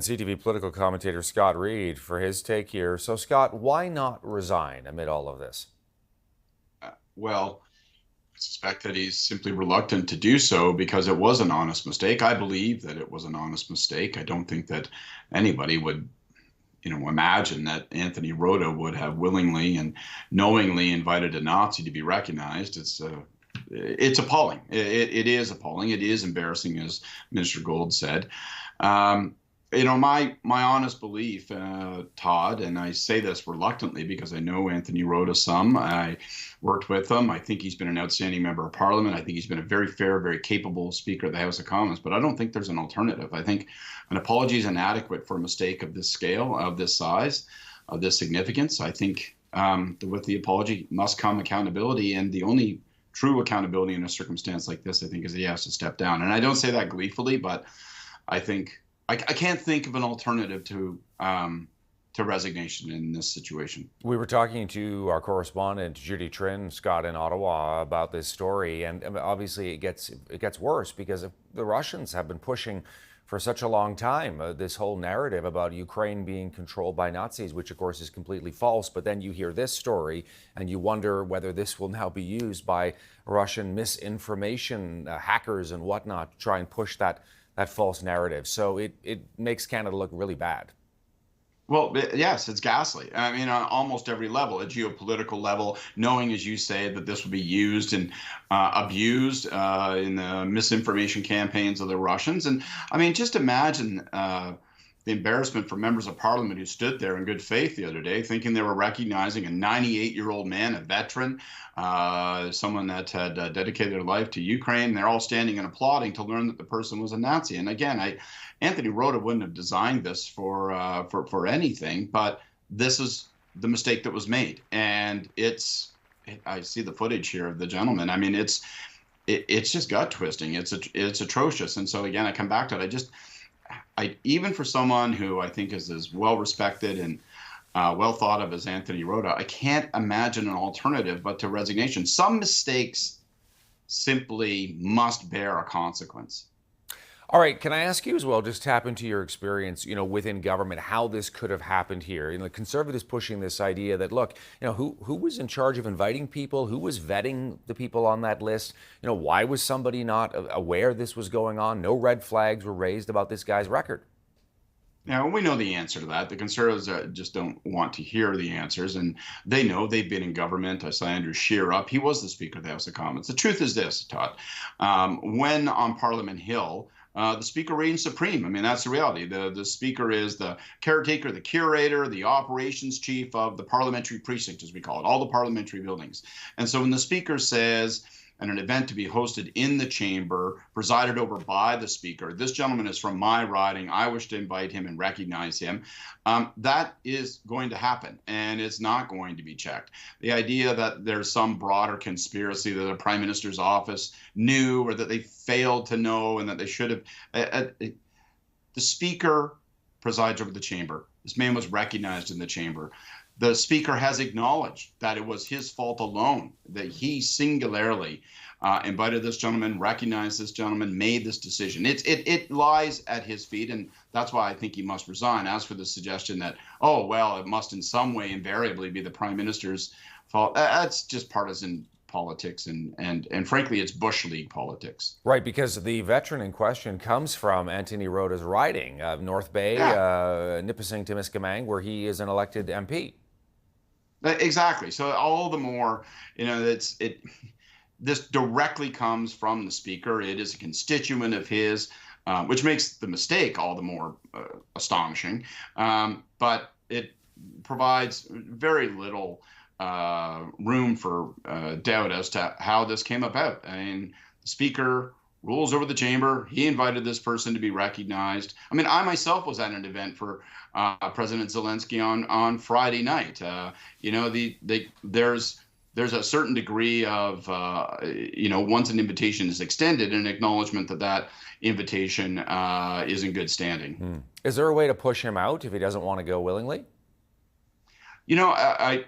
CTV political commentator Scott Reid for his take here. So, Scott, why not resign amid all of this? Well, I suspect that he's simply reluctant to do so because it was an honest mistake. I believe that it was an honest mistake. I don't think that anybody would, imagine that Anthony Rota would have willingly and knowingly invited a Nazi to be recognized. It's appalling. It is appalling. It is embarrassing, as Minister Gold said. Um, my honest belief, Todd, and I say this reluctantly because I know Anthony Rota some. I worked with him. I think he's been an outstanding member of Parliament. I think he's been a very fair, very capable Speaker of the House of Commons. But I don't think there's an alternative. I think an apology is inadequate for a mistake of this scale, of this size, of this significance. I think with the apology must come accountability, and the only true accountability in a circumstance like this, I think, is that he has to step down. And I don't say that gleefully, but I think I can't think of an alternative to resignation in this situation. We were talking to our correspondent Judy Trin, Scott, in Ottawa about this story, and obviously it gets worse because the Russians have been pushing for such a long time this whole narrative about Ukraine being controlled by Nazis, which of course is completely false. But then you hear this story and you wonder whether this will now be used by Russian misinformation hackers and whatnot to try and push that false narrative. So it makes Canada look really bad. Well, yes, it's ghastly. I mean, on almost every level, a geopolitical level, knowing, as you say, that this will be used and abused in the misinformation campaigns of the Russians. And I mean, just imagine the embarrassment for members of Parliament who stood there in good faith the other day, thinking they were recognizing a 98-year-old man, a veteran, someone that had dedicated their life to Ukraine. They're all standing and applauding to learn that the person was a Nazi. And again, Anthony Rota wouldn't have designed this for anything, but this is the mistake that was made. And I see the footage here of the gentleman. I mean, it's just gut twisting. It's atrocious. And so again, I come back to it. Even for someone who I think is as well respected and well thought of as Anthony Rota, I can't imagine an alternative but to resignation. Some mistakes simply must bear a consequence. All right, can I ask you as well, just tap into your experience, within government, how this could have happened here? The Conservatives pushing this idea that, look, who was in charge of inviting people? Who was vetting the people on that list? Why was somebody not aware this was going on? No red flags were raised about this guy's record. Now, we know the answer to that. The Conservatives just don't want to hear the answers, and they know they've been in government. I saw Andrew Scheer up. He was the Speaker of the House of Commons. The truth is this, Todd. When on Parliament Hill, the Speaker reigns supreme. I mean, that's the reality. The Speaker is the caretaker, the curator, the operations chief of the parliamentary precinct, as we call it, all the parliamentary buildings. And so when the Speaker says, and an event to be hosted in the chamber, presided over by the Speaker, this gentleman is from my riding, I wish to invite him and recognize him, that is going to happen, and it's not going to be checked. The idea that there's some broader conspiracy that the Prime Minister's office knew or that they failed to know and that they should have, the Speaker presides over the chamber. This man was recognized in the chamber. The Speaker has acknowledged that it was his fault alone, that he singularly invited this gentleman, recognized this gentleman, made this decision. It lies at his feet, and that's why I think he must resign. As for the suggestion that, oh, well, it must in some way invariably be the Prime Minister's fault, that's just partisan politics, and frankly, it's Bush League politics. Right, because the veteran in question comes from Anthony Rota's riding of North Bay, Nipissing, Timiskaming, where he is an elected MP. Exactly. So all the more, this directly comes from the Speaker. It is a constituent of his, which makes the mistake all the more astonishing. But it provides very little room for doubt as to how this came about. I mean, the Speaker rules over the chamber. He invited this person to be recognized. I mean, I myself was at an event for President Zelensky on Friday night. There's a certain degree of, once an invitation is extended, an acknowledgement that invitation is in good standing. Is there a way to push him out if he doesn't want to go willingly? I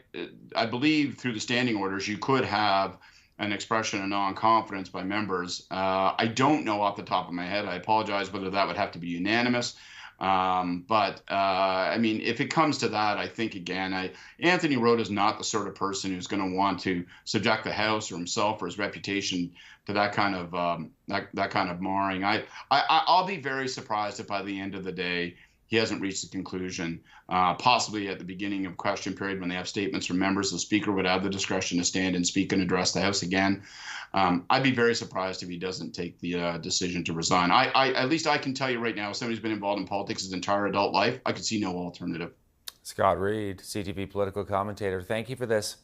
believe through the standing orders, you could have an expression of non-confidence by members. I don't know off the top of my head. I apologize whether that would have to be unanimous. I mean, if it comes to that, I think again, Anthony Rota is not the sort of person who's going to want to subject the House or himself or his reputation to that kind of that kind of marring. I'll be very surprised if by the end of the day he hasn't reached a conclusion. Possibly at the beginning of question period, when they have statements from members, the Speaker would have the discretion to stand and speak and address the House again. I'd be very surprised if he doesn't take the decision to resign. At least I can tell you right now, as somebody who's been involved in politics his entire adult life, I could see no alternative. Scott Reid, CTV political commentator, thank you for this.